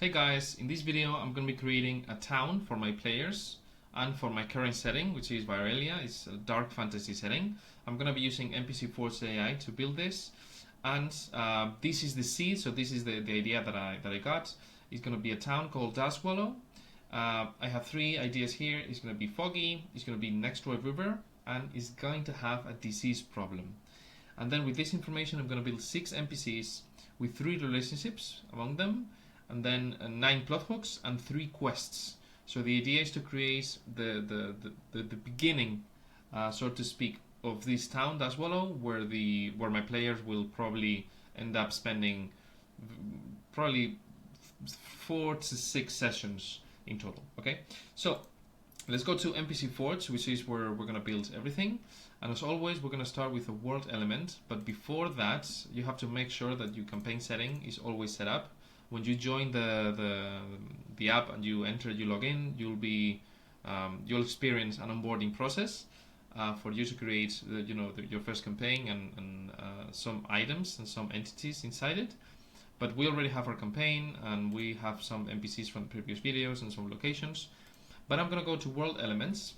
Hey guys, in this video I'm going to be creating a town for my players and for my current setting, which is Virelia. It's a dark fantasy setting. I'm going to be using NPC Forge AI to build this, and this is the seed, so this is the idea that I got. It's going to be a town called Daswallow. I have three ideas here. It's going to be foggy, it's going to be next to a river, and it's going to have a disease problem. And then with this information I'm going to build 6 NPCs with 3 relationships among them, and then 9 plot hooks and 3 quests. So the idea is to create the beginning, so to speak, of this town, Daswallow, where my players will probably end up spending probably 4 to 6 sessions in total. Okay, so let's go to NPC Forge, which is where we're going to build everything. And as always, we're going to start with a world element. But before that, you have to make sure that your campaign setting is always set up. When you join the app and you log in, you'll experience an onboarding process for you to create your first campaign and some items and some entities inside it. But we already have our campaign and we have some NPCs from the previous videos and some locations. But I'm gonna go to world elements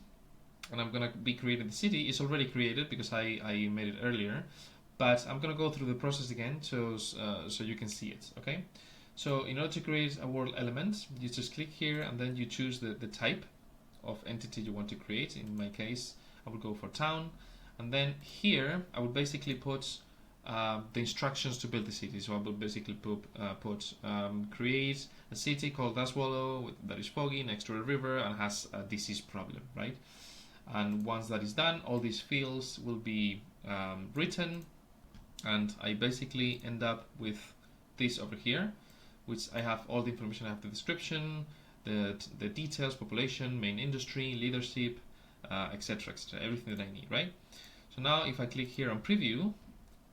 and I'm gonna be creating the city. It's already created because I made it earlier, but I'm gonna go through the process again so you can see it. Okay. So in order to create a world element, you just click here and then you choose the type of entity you want to create. In my case, I will go for town, and then here I will basically put the instructions to build the city. So I will basically put create a city called Daswallow that is foggy next to a river and has a disease problem, right? And once that is done, all these fields will be written, and I basically end up with this over here, which I have all the information. I have the description, the details, population, main industry, leadership, etc., etc., everything that I need, right? So now if I click here on preview,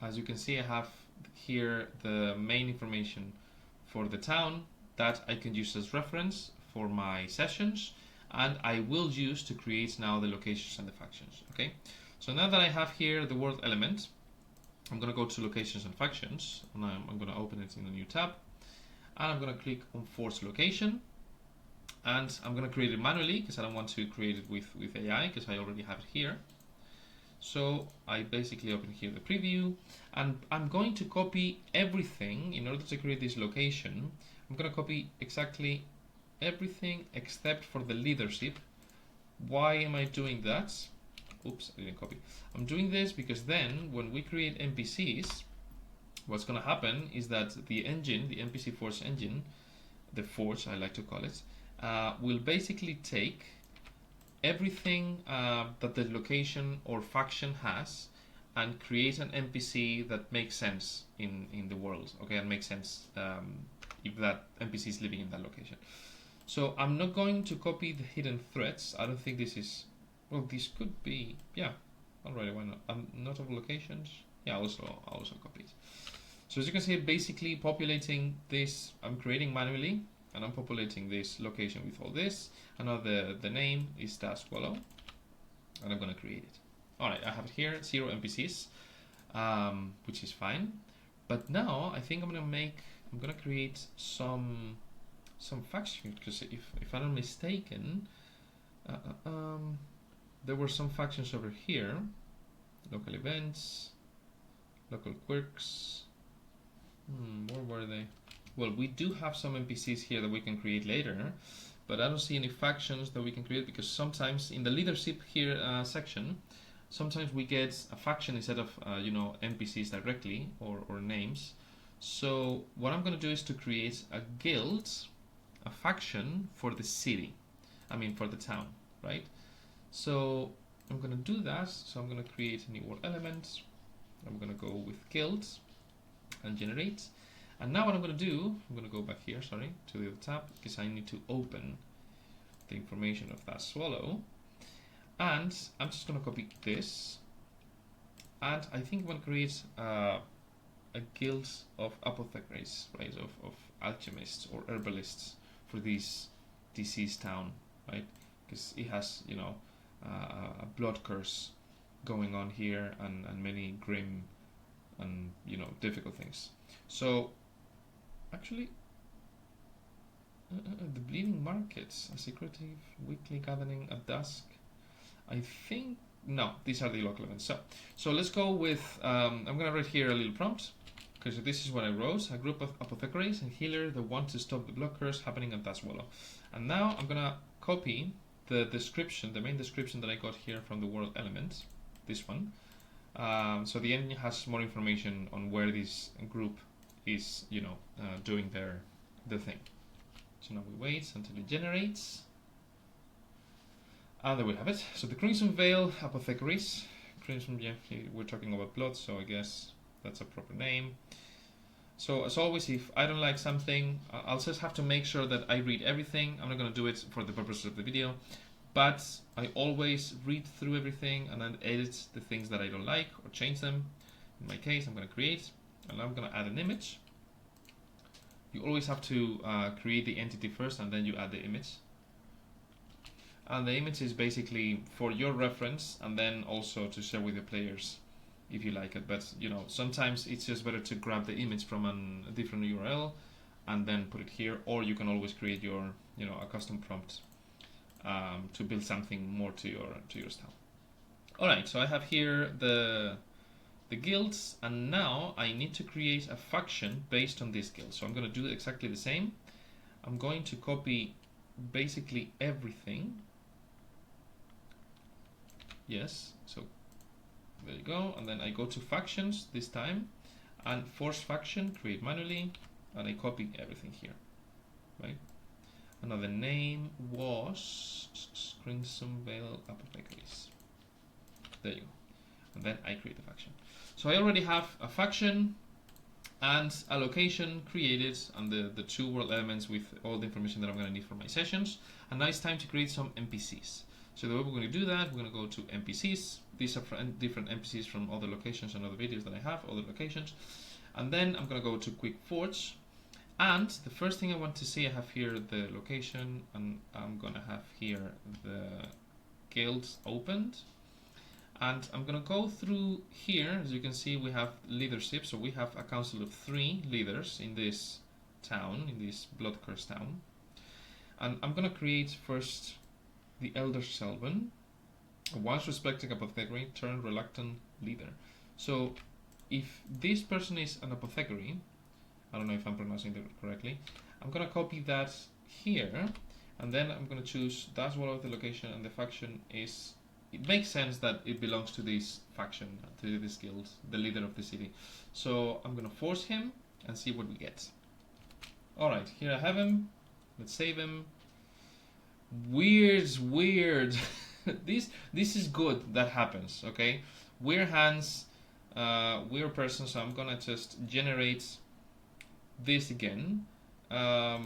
as you can see, I have here the main information for the town that I can use as reference for my sessions, and I will use to create now the locations and the factions. Okay, so now that I have here the world element, I'm going to go to locations and factions, and I'm going to open it in a new tab. And I'm going to click on Force Location, and I'm going to create it manually because I don't want to create it with AI because I already have it here. So I basically open here the preview, and I'm going to copy everything in order to create this location. I'm going to copy exactly everything except for the leadership. Why am I doing that? Oops, I didn't copy. I'm doing this because then when we create NPCs, what's going to happen is that the engine, the NPC Forge engine, the Forge I like to call it, will basically take everything that the location or faction has and create an NPC that makes sense in the world, okay, and makes sense if that NPC is living in that location. So I'm not going to copy the hidden threats. I don't think this is, well, this could be, yeah, alright, why not? Not of locations, yeah, I'll also copy it. So as you can see, basically populating this, I'm creating manually, and I'm populating this location with all this. And now the name is Daswallow, and I'm going to create it. Alright, I have it here, 0 NPCs, which is fine. But now I think I'm going to create some factions, because if I'm not mistaken, there were some factions over here. Local events, local quirks. Where were they? Well, we do have some NPCs here that we can create later, but I don't see any factions that we can create, because sometimes in the leadership here section, sometimes we get a faction instead of NPCs directly or names. So what I'm going to do is to create a guild, a faction for the city, for the town, right? So I'm going to do that. So I'm going to create a new world element. I'm going to go with guilds and generate. And now what I'm going to do, I'm going to go back here, to the tab, because I need to open the information of Daswallow. And I'm just going to copy this. And I think I'm going to create a guild of apothecaries, right, of alchemists or herbalists for this disease town, right? Because it has, a blood curse going on here and many grim and difficult things. So actually The Bleeding Markets, a secretive weekly gathering at dusk. I think, no, these are the local events. So let's go with, I'm going to write here a little prompt, because this is what I wrote. A group of apothecaries and healers that want to stop the blood curse happening at Dashwallow. And now I'm going to copy the description, the main description that I got here from the world element, this one. So the engine has more information on where this group is, doing the thing. So now we wait until it generates. And there we have it. So the Crimson Veil Apothecaries. Crimson, yeah, we're talking about blood, so I guess that's a proper name. So as always, if I don't like something, I'll just have to make sure that I read everything. I'm not going to do it for the purposes of the video, but I always read through everything and then edit the things that I don't like or change them. In my case, I'm going to create, and I'm going to add an image. You always have to create the entity first and then you add the image. And the image is basically for your reference and then also to share with the players if you like it. But sometimes it's just better to grab the image from a different URL and then put it here, or you can always create your a custom prompt to build something more to your style. Alright, so I have here the guilds, and now I need to create a faction based on this guild. So I'm going to do exactly the same. I'm going to copy basically everything. Yes, so there you go. And then I go to factions this time and force faction, create manually, and I copy everything here, right? Another name was Crimson Veil Apothecaries. There you go. And then I create a faction. So I already have a faction and a location created and the two world elements with all the information that I'm going to need for my sessions. And now it's time to create some NPCs. So the way we're going to do that, we're going to go to NPCs. These are different NPCs from other locations and other videos that I have, other locations. And then I'm going to go to Quick Forge. And the first thing I want to see, I have here the location, and I'm going to have here the guilds opened. And I'm going to go through here. As you can see, we have leadership. So we have a council of 3 leaders in this town, in this blood curse town. And I'm going to create first the Elder Selvin, a once respected apothecary turned reluctant leader. So if this person is an apothecary, I don't know if I'm pronouncing that correctly, I'm going to copy that here. And then I'm going to choose that's one of the location, and the faction is... It makes sense that it belongs to this faction, to this guild, the leader of the city. So I'm going to force him and see what we get. Alright, here I have him. Let's save him. Weird. This is good that happens, okay? Weird hands, weird person, so I'm going to just generate this again. I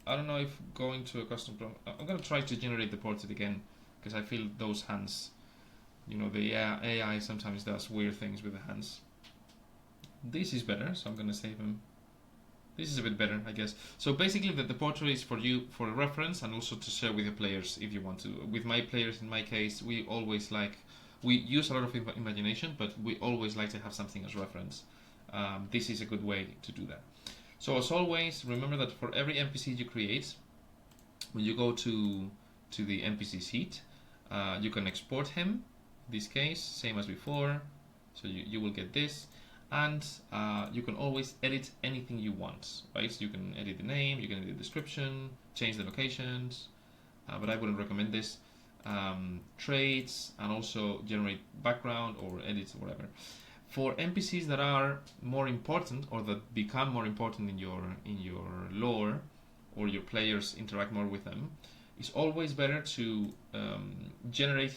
don't know if going to a custom prompt... I'm going to try to generate the portrait again, because I feel those hands, the AI sometimes does weird things with the hands. This is better, so I'm going to save him. This is a bit better, I guess. So basically the portrait is for you, for a reference, and also to share with your players if you want to. With my players, in my case, we use a lot of imagination, but we always like to have something as reference. This is a good way to do that. So as always, remember that for every NPC you create, when you go to the NPC sheet, you can export him, in this case, same as before, so you will get this, and you can always edit anything you want, right? So you can edit the name, you can edit the description, change the locations, but I wouldn't recommend this, traits, and also generate background or edit or whatever. For NPCs that are more important or that become more important in your lore, or your players interact more with them, it's always better to generate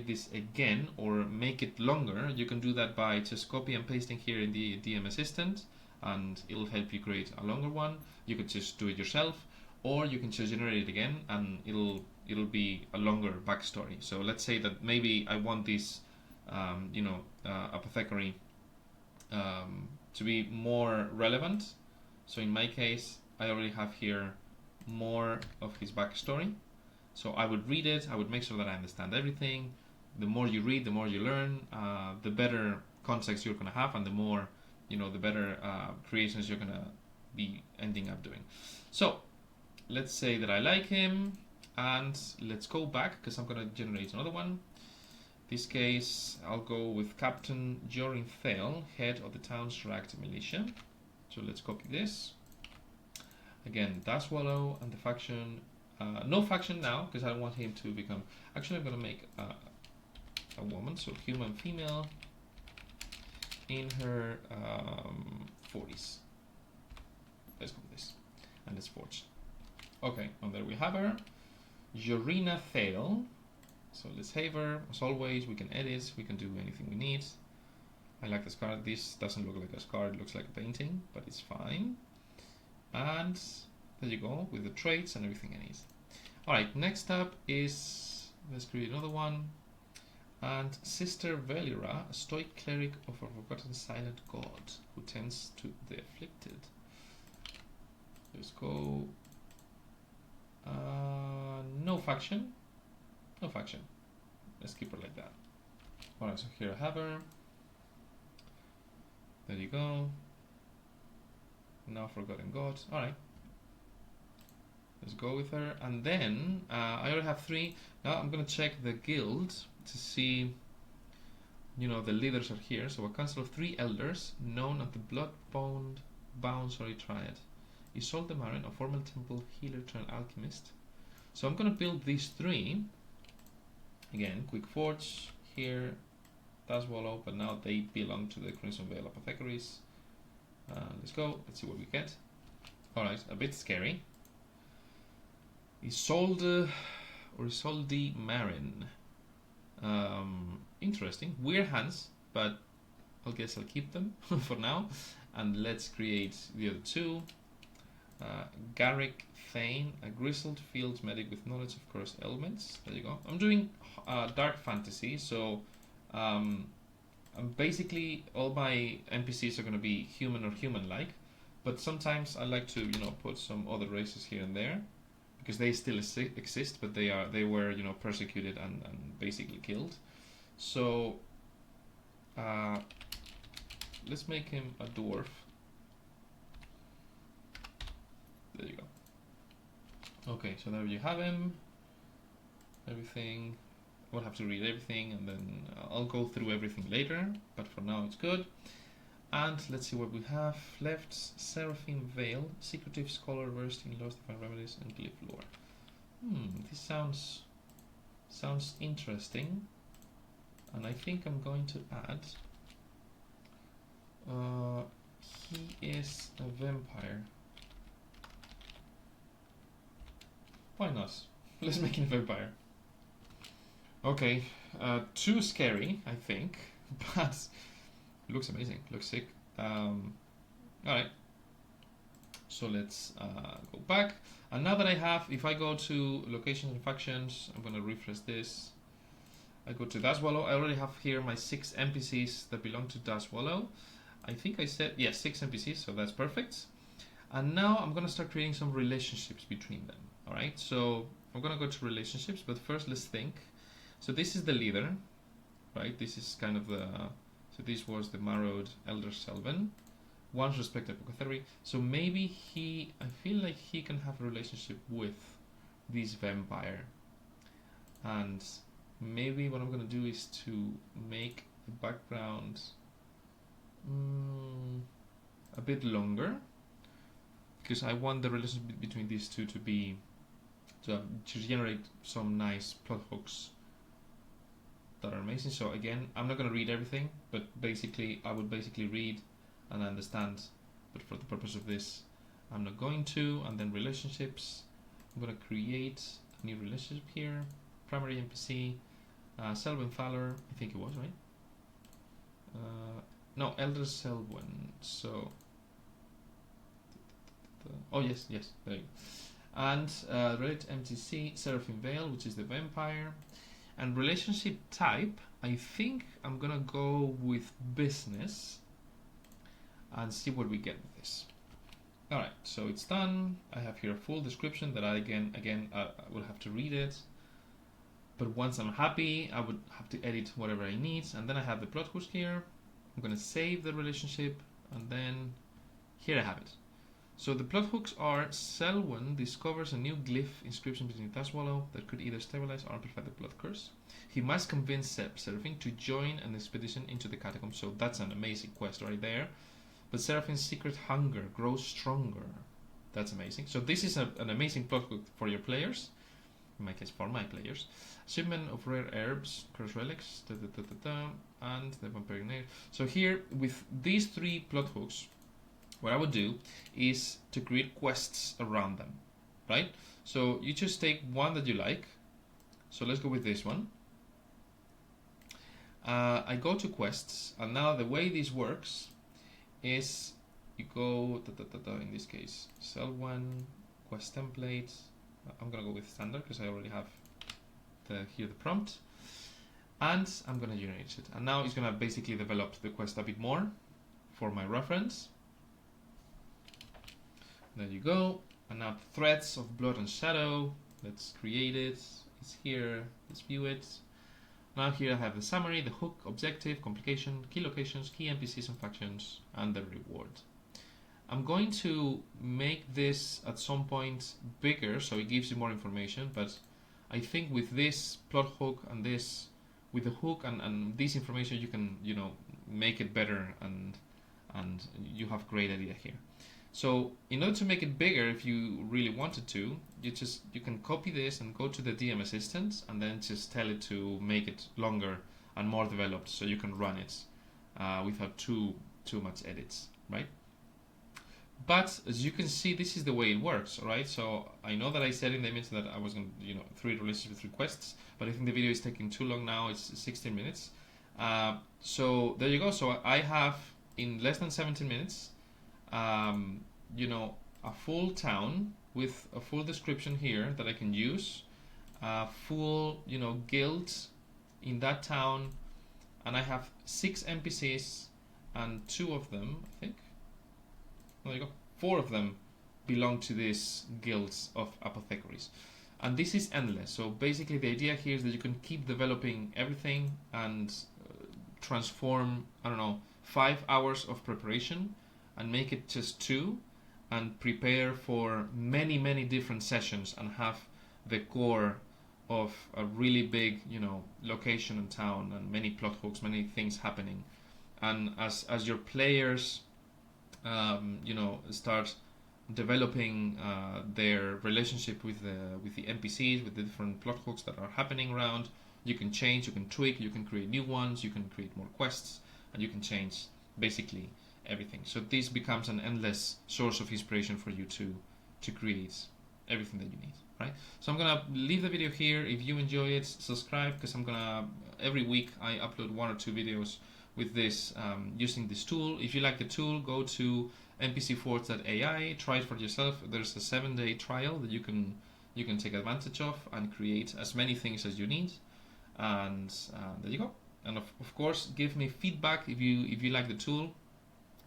this again or make it longer. You can do that by just copy and pasting here in the DM assistant, and it'll help you create a longer one. You could just do it yourself, or you can just generate it again and it'll be a longer backstory. So let's say that maybe I want this apothecary to be more relevant. So in my case, I already have here more of his backstory. So I would read it, I would make sure that I understand everything. The more you read, the more you learn, the better context you're going to have, and the more, the better creations you're going to be ending up doing. So let's say that I like him, and let's go back because I'm gonna generate another one. This case, I'll go with Captain Jorin Thale, head of the town's ragged militia. So let's copy this. Again, Daswallow and the faction. No faction now, because I don't want him to become... Actually, I'm going to make a woman, so human female, in her 40s. Let's go with this. And let's forge. Okay, and there we have her. Jorina Thale. So let's have her. As always, we can edit, we can do anything we need. I like the scar. This doesn't look like a scar, it looks like a painting, but it's fine. And there you go, with the traits and everything I need. Alright, next up is, let's create another one. And Sister Velira, a stoic cleric of a forgotten silent god who tends to the afflicted. Let's go. No faction. No faction. Let's keep her like that. Alright, so here I have her. There you go. Now Forgotten God. Alright. Let's go with her. And then, I already have 3. Now I'm going to check the guild to see, you know, the leaders are here. So a council of 3 elders, known as the Blood-bound Triad. Isolde the Marin, a former temple healer turned alchemist. So I'm going to build these 3. Again, Quick Forge here, Daswallow, but now they belong to the Crimson Veil Apothecaries. Let's go, let's see what we get. Alright, a bit scary. Isolde Marin. Interesting. Weird hands, but I guess I'll keep them for now. And let's create the other 2. Garrick Thane, a grizzled field medic with knowledge of cursed elements. There you go. I'm doing dark fantasy, so basically all my NPCs are going to be human or human-like, but sometimes I like to, you know, put some other races here and there because they still exist, but they were, you know, persecuted and basically killed. So let's make him a dwarf. There you go. Okay, so there you have him. Everything. I will have to read everything and then I'll go through everything later, but for now it's good. And let's see what we have left. Seraphine Veil, secretive scholar versed in lost divine remedies and glyph lore. This sounds interesting. And I think I'm going to add he is a vampire. Why not? Let's make him a vampire. Okay, too scary, I think, but looks amazing, looks sick. Alright, so let's go back. And now that I have, if I go to locations and factions, I'm going to refresh this. I go to Daswallow. I already have here my 6 NPCs that belong to Daswallow. I think I said, yeah, 6 NPCs, so that's perfect. And now I'm going to start creating some relationships between them. Alright, so I'm going to go to relationships, but first let's think. So this is the leader, right? This is kind of the... So this was the Marrowed Elder Selvin. Once respected apothecary. So maybe he... I feel like he can have a relationship with this vampire. And maybe what I'm going to do is to make the background a bit longer. Because I want the relationship between these two to be... to generate some nice plot hooks that are amazing. So again, I'm not going to read everything, but basically I would basically read and understand, but for the purpose of this I'm not going to. And then relationships, I'm going to create a new relationship here. Primary NPC, Selwyn Fowler, I think it was, right? No, Elder Selwyn. So oh yes, there you go. And relate NPC Seraphine Veil, which is the vampire. And relationship type, I think I'm gonna go with business and see what we get with this. Alright, so it's done. I have here a full description that I again will have to read it. But once I'm happy, I would have to edit whatever I need. And then I have the plot hooks here. I'm gonna save the relationship, and then here I have it. So the plot hooks are: Selwyn discovers a new glyph inscription between Taswallow that could either stabilize or amplify the blood curse. He must convince Seraphine to join an expedition into the catacombs. So that's an amazing quest right there. But Seraphine's secret hunger grows stronger. That's amazing. So this is an amazing plot hook for your players. In my case, for my players. Shipment of rare herbs, curse relics, and the vampiric nail. So here, with these 3 plot hooks, what I would do is to create quests around them, right? So you just take one that you like. So let's go with this one. I go to quests, and now the way this works is you go, in this case, Selwyn, quest template. I'm gonna go with standard because I already have here the prompt, and I'm gonna generate it. And now it's gonna basically develop the quest a bit more for my reference. There you go. And now threads of blood and shadow. Let's create it. It's here. Let's view it. Now here I have the summary, the hook, objective, complication, key locations, key NPCs and factions, and the reward. I'm going to make this at some point bigger so it gives you more information, but I think with this plot hook and this, with the hook and this information, you can, make it better, and you have a great idea here. So in order to make it bigger, if you really wanted to, you can copy this and go to the DM assistant and then just tell it to make it longer and more developed so you can run it without too much edits, right? But as you can see, this is the way it works, right? So I know that I said in the image that I was going to, 3 relationships with requests, but I think the video is taking too long now. It's 16 minutes. So there you go. So I have, in less than 17 minutes, a full town with a full description here that I can use, full, guild in that town, and I have 6 NPCs, and 2 of them, I think, there you go, 4 of them belong to these guilds of apothecaries. And this is endless. So basically the idea here is that you can keep developing everything and transform, 5 hours of preparation and make it just 2, and prepare for many different sessions and have the core of a really big, location and town and many plot hooks, many things happening. And as your players, start developing their relationship with the NPCs, with the different plot hooks that are happening around, you can change, you can tweak, you can create new ones, you can create more quests, and you can change basically everything. So this becomes an endless source of inspiration for you to create everything that you need, right? So I'm gonna leave the video here. If you enjoy it, subscribe, because I'm gonna, every week I upload 1 or 2 videos with this, using this tool. If you like the tool, go to NPCForge.ai, try it for yourself. There's a 7-day trial that you can take advantage of and create as many things as you need. And there you go. And of course, give me feedback if you like the tool,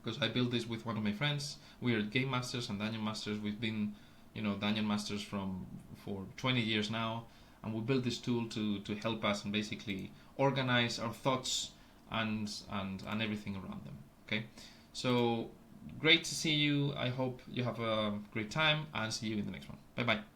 because I built this with one of my friends. We are game masters and dungeon masters. We've been, dungeon masters for 20 years now, and we built this tool to help us and basically organize our thoughts and everything around them. Okay, so great to see you. I hope you have a great time, and see you in the next one. Bye bye.